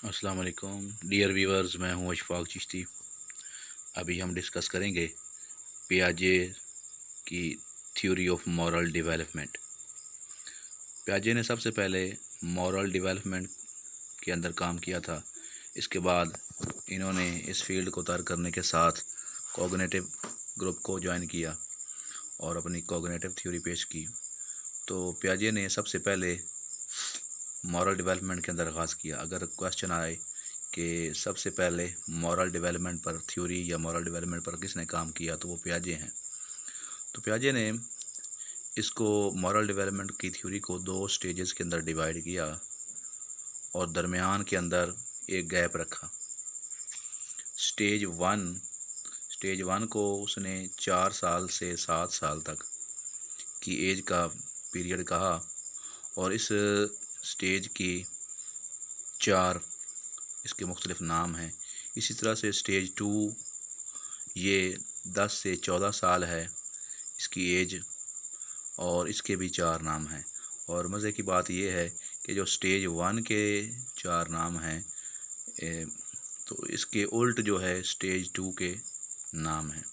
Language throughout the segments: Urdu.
السلام علیکم ڈیئر ویورز، میں ہوں اشفاق چشتی۔ ابھی ہم ڈسکس کریں گے پیاجے کی تھیوری آف مورل ڈیولپمنٹ۔ پیاجے نے سب سے پہلے مورل ڈیولپمنٹ کے اندر کام کیا تھا۔ اس کے بعد انہوں نے اس فیلڈ کو ترک کرنے کے ساتھ کوگنیٹو گروپ کو جوائن کیا اور اپنی کوگنیٹو تھیوری پیش کی۔ تو پیاجے نے سب سے پہلے مورل ڈیولپمنٹ کے اندر آغاز کیا۔ اگر کوشچن آئے کہ سب سے پہلے مورل ڈیولپمنٹ پر تھیوری یا مورل ڈیولپمنٹ پر کس نے کام کیا، تو وہ پیاجے ہیں۔ تو پیاجے نے اس کو مورل ڈیولپمنٹ کی تھیوری کو 2 سٹیجز کے اندر ڈیوائیڈ کیا اور درمیان کے اندر ایک گیپ رکھا۔ سٹیج 1 کو اس نے 4 سال سے 7 سال تک کی ایج کا پیریڈ کہا، اور اس سٹیج کی 4 اس کے مختلف نام ہیں۔ اسی طرح سے سٹیج 2 یہ 10 سے 14 سال ہے اس کی ایج، اور اس کے بھی 4 نام ہیں۔ اور مزے کی بات یہ ہے کہ جو سٹیج 1 کے 4 نام ہیں، تو اس کے الٹ جو ہے سٹیج 2 کے نام ہیں۔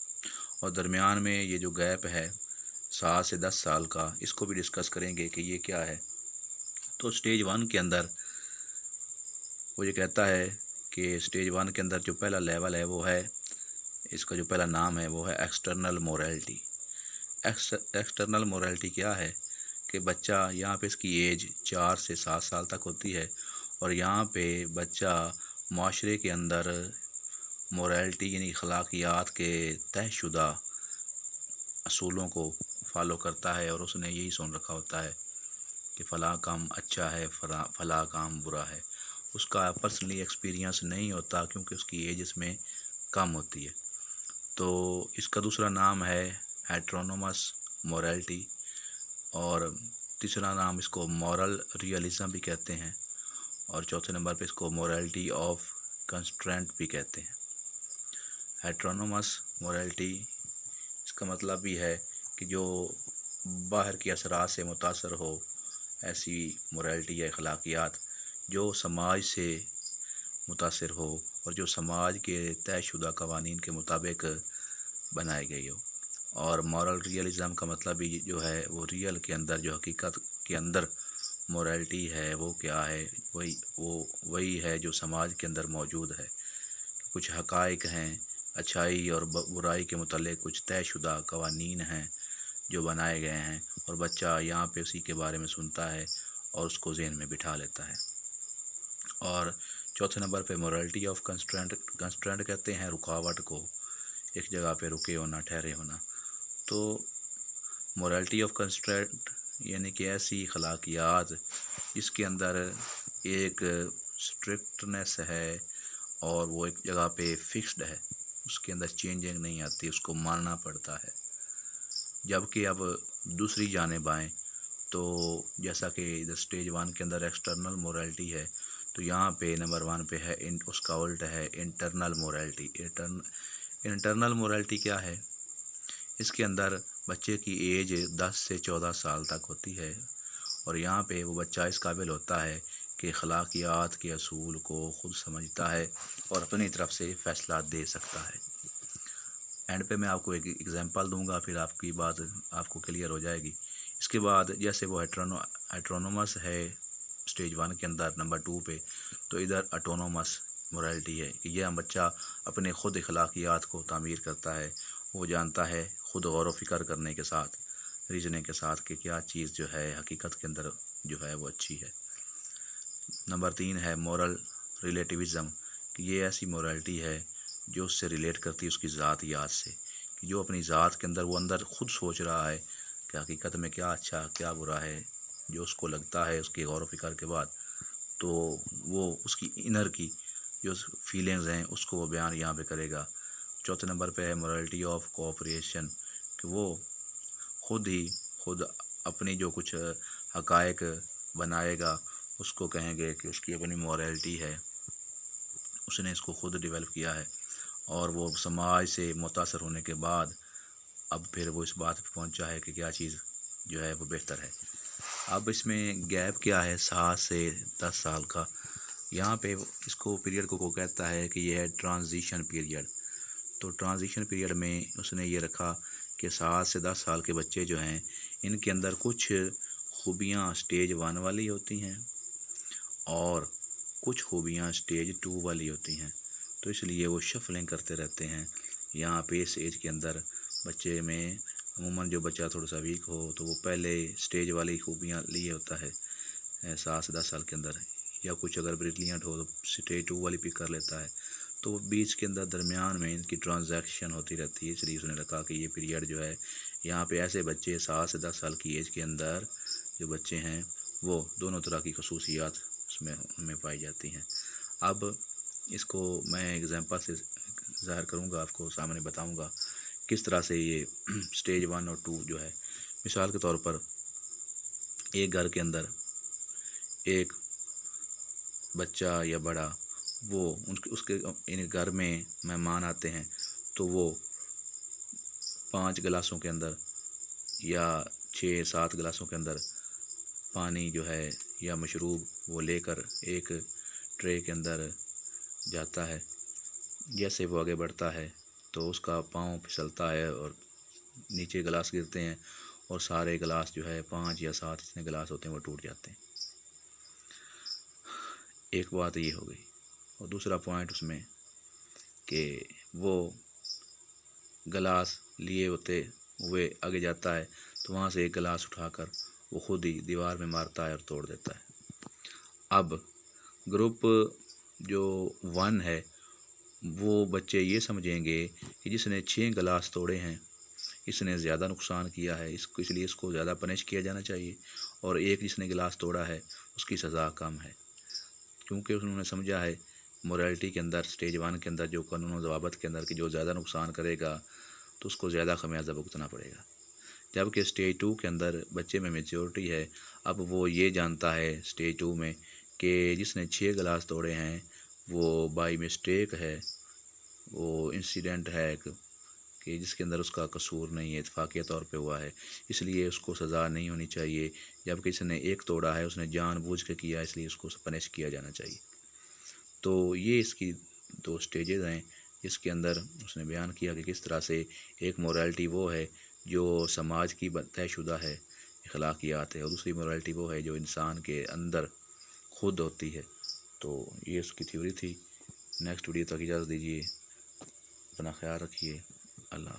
اور درمیان میں یہ جو گیپ ہے 7 سے 10 سال کا، اس کو بھی ڈسکس کریں گے کہ یہ کیا ہے۔ تو سٹیج 1 کے اندر وہ یہ کہتا ہے کہ سٹیج 1 کے اندر جو پہلا لیول ہے وہ ہے، اس کا جو پہلا نام ہے وہ ہے ایکسٹرنل مورالٹی۔ ایکسٹرنل مورالٹی کیا ہے کہ بچہ یہاں پہ اس کی ایج 4 سے 7 سال تک ہوتی ہے، اور یہاں پہ بچہ معاشرے کے اندر مورالٹی یعنی اخلاقیات کے طے شدہ اصولوں کو فالو کرتا ہے، اور اس نے یہی سن رکھا ہوتا ہے کہ فلاں کام اچھا ہے، فلاں کام برا ہے۔ اس کا پرسنلی ایکسپیرینس نہیں ہوتا کیونکہ اس کی ایج اس میں کم ہوتی ہے۔ تو اس کا دوسرا نام ہے ہیٹرونومس مورالٹی، اور تیسرا نام اس کو مورل ریئلزم بھی کہتے ہیں، اور چوتھے نمبر پہ اس کو مورالٹی آف کنسٹرینٹ بھی کہتے ہیں۔ ہیٹرونومس مورالٹی اس کا مطلب بھی ہے کہ جو باہر کے اثرات سے متاثر ہو، ایسی مورالٹی یا اخلاقیات جو سماج سے متاثر ہو اور جو سماج کے طے شدہ قوانین کے مطابق بنائی گئی ہو۔ اور مورل ریئلزم کا مطلب بھی جو ہے وہ ریئل کے اندر، جو حقیقت کے اندر مورالٹی ہے وہ کیا ہے، وہی ہے جو سماج کے اندر موجود ہے۔ کچھ حقائق ہیں، اچھائی اور برائی کے متعلق کچھ طے شدہ قوانین ہیں جو بنائے گئے ہیں، اور بچہ یہاں پہ اسی کے بارے میں سنتا ہے اور اس کو ذہن میں بٹھا لیتا ہے۔ اور چوتھے نمبر پہ مورالٹی آف کنسٹرینٹ کہتے ہیں رکاوٹ کو، ایک جگہ پہ رکے ہونا، ٹھہرے ہونا۔ تو مورالٹی آف کنسٹرینٹ یعنی کہ ایسی اخلاقیات جس کے اندر ایک اسٹرکٹنیس ہے اور وہ ایک جگہ پہ فکسڈ ہے، اس کے اندر چینجنگ نہیں آتی، اس کو ماننا پڑتا ہے۔ جبکہ اب دوسری جانب آئیں تو جیسا کہ ادھر سٹیج 1 کے اندر ایکسٹرنل مورالٹی ہے، تو یہاں پہ نمبر 1 پہ ہے اس کا الٹ ہے انٹرنل مورالٹی۔ انٹرنل مورالٹی کیا ہے؟ اس کے اندر بچے کی ایج 10 سے 14 سال تک ہوتی ہے، اور یہاں پہ وہ بچہ اس قابل ہوتا ہے کہ اخلاقیات کے اصول کو خود سمجھتا ہے اور اپنی طرف سے فیصلہ دے سکتا ہے۔ اینڈ پہ میں آپ کو ایک ایگزامپل دوں گا، پھر آپ کی بات آپ کو کلیئر ہو جائے گی۔ اس کے بعد جیسے وہ ہیٹرونومس ہے سٹیج 1 کے اندر نمبر 2 پہ، تو ادھر اٹونومس مورالٹی ہے کہ یہ بچہ اپنے خود اخلاقیات کو تعمیر کرتا ہے، وہ جانتا ہے خود غور و فکر کرنے کے ساتھ، ریزننگ کے ساتھ کہ کیا چیز جو ہے حقیقت کے اندر جو ہے وہ اچھی ہے۔ نمبر 3 ہے مورل ریلیٹیوزم، کہ یہ ایسی مورالٹی ہے جو اس سے ریلیٹ کرتی ہے اس کی ذاتیات سے، کہ جو اپنی ذات کے اندر وہ اندر خود سوچ رہا ہے کہ حقیقت میں کیا اچھا کیا برا ہے، جو اس کو لگتا ہے اس کے غور و فکر کے بعد، تو وہ اس کی انر کی جو فیلنگز ہیں اس کو وہ بیان یہاں پہ کرے گا۔ چوتھے نمبر پہ ہے مورالٹی آف کوآپریشن، کہ وہ خود اپنی جو کچھ حقائق بنائے گا اس کو کہیں گے کہ اس کی اپنی مورالٹی ہے، اس نے اس کو خود ڈیولپ کیا ہے، اور وہ سماج سے متاثر ہونے کے بعد اب پھر وہ اس بات پہ پہنچا ہے کہ کیا چیز جو ہے وہ بہتر ہے۔ اب اس میں گیپ کیا ہے 7 سے 10 سال کا، یہاں پہ اس کو پیریڈ کو کہتا ہے کہ یہ ہے ٹرانزیشن پیریڈ۔ تو ٹرانزیشن پیریڈ میں اس نے یہ رکھا کہ 7 سے 10 سال کے بچے جو ہیں ان کے اندر کچھ خوبیاں اسٹیج 1 والی ہوتی ہیں اور کچھ خوبیاں اسٹیج 2 والی ہوتی ہیں، تو اس لیے وہ شفلنگ کرتے رہتے ہیں۔ یہاں پہ اس ایج کے اندر بچے میں عموماً جو بچہ تھوڑا سا ویک ہو تو وہ پہلے اسٹیج والی خوبیاں لیے ہوتا ہے 7 سے 10 سال کے اندر، یا کچھ اگر بریلینٹ ہو تو اسٹیج 2 والی پک کر لیتا ہے۔ تو وہ بیچ کے اندر درمیان میں ان کی ٹرانزیکشن ہوتی رہتی ہے، اس لیے اس نے رکھا کہ یہ پیریڈ جو ہے یہاں پہ ایسے بچے 7 سے 10 سال کی ایج کے اندر جو بچے ہیں وہ دونوں طرح کی خصوصیات اس میں ان میں پائی جاتی ہیں۔ اب اس کو میں ایگزامپل سے ظاہر کروں گا، آپ کو سامنے بتاؤں گا کس طرح سے یہ اسٹیج 1 اور 2 جو ہے۔ مثال کے طور پر ایک گھر کے اندر ایک بچہ یا بڑا وہ اس کے گھر میں مہمان آتے ہیں تو وہ 5 گلاسوں کے اندر یا 6-7 گلاسوں کے اندر پانی جو ہے یا مشروب وہ لے کر ایک ٹرے کے اندر جاتا ہے۔ جیسے وہ آگے بڑھتا ہے تو اس کا پاؤں پھسلتا ہے اور نیچے گلاس گرتے ہیں اور سارے گلاس جو ہے 5 یا 7 جتنے گلاس ہوتے ہیں وہ ٹوٹ جاتے ہیں۔ ایک بات یہ ہو گئی، اور دوسرا پوائنٹ اس میں کہ وہ گلاس لیے ہوتے ہوئے آگے جاتا ہے تو وہاں سے ایک گلاس اٹھا کر وہ خود ہی دیوار میں مارتا ہے اور توڑ دیتا ہے۔ اب گروپ جو 1 ہے وہ بچے یہ سمجھیں گے کہ جس نے 6 گلاس توڑے ہیں اس نے زیادہ نقصان کیا ہے، اس لیے اس کو زیادہ پنش کیا جانا چاہیے، اور ایک جس نے گلاس توڑا ہے اس کی سزا کم ہے، کیونکہ انہوں نے سمجھا ہے مورالٹی کے اندر اسٹیج 1 کے اندر جو قانون و ضوابط کے اندر کہ جو زیادہ نقصان کرے گا تو اس کو زیادہ خمیازہ بھگتنا پڑے گا۔ جبکہ اسٹیج 2 کے اندر بچے میں میچورٹی ہے، اب وہ یہ جانتا ہے اسٹیج 2 میں کہ جس نے 6 گلاس توڑے ہیں وہ بائی مسٹیک ہے، وہ انسیڈنٹ ہے کہ جس کے اندر اس کا قصور نہیں ہے، اتفاقیہ طور پہ ہوا ہے، اس لیے اس کو سزا نہیں ہونی چاہیے۔ جبکہ اس نے ایک توڑا ہے، اس نے جان بوجھ کے کیا، اس لیے اس کو پنش کیا جانا چاہیے۔ تو یہ اس کی 2 سٹیجز ہیں جس کے اندر اس نے بیان کیا کہ کس طرح سے ایک مورالٹی وہ ہے جو سماج کی طے شدہ ہے، اخلاقیات ہے، اور دوسری مورالٹی وہ ہے جو انسان کے اندر خود ہوتی ہے۔ تو یہ اس کی تھیوری تھی۔ نیکسٹ ویڈیو تک اجازت دیجیے، اپنا خیال رکھیے، اللہ حافظ۔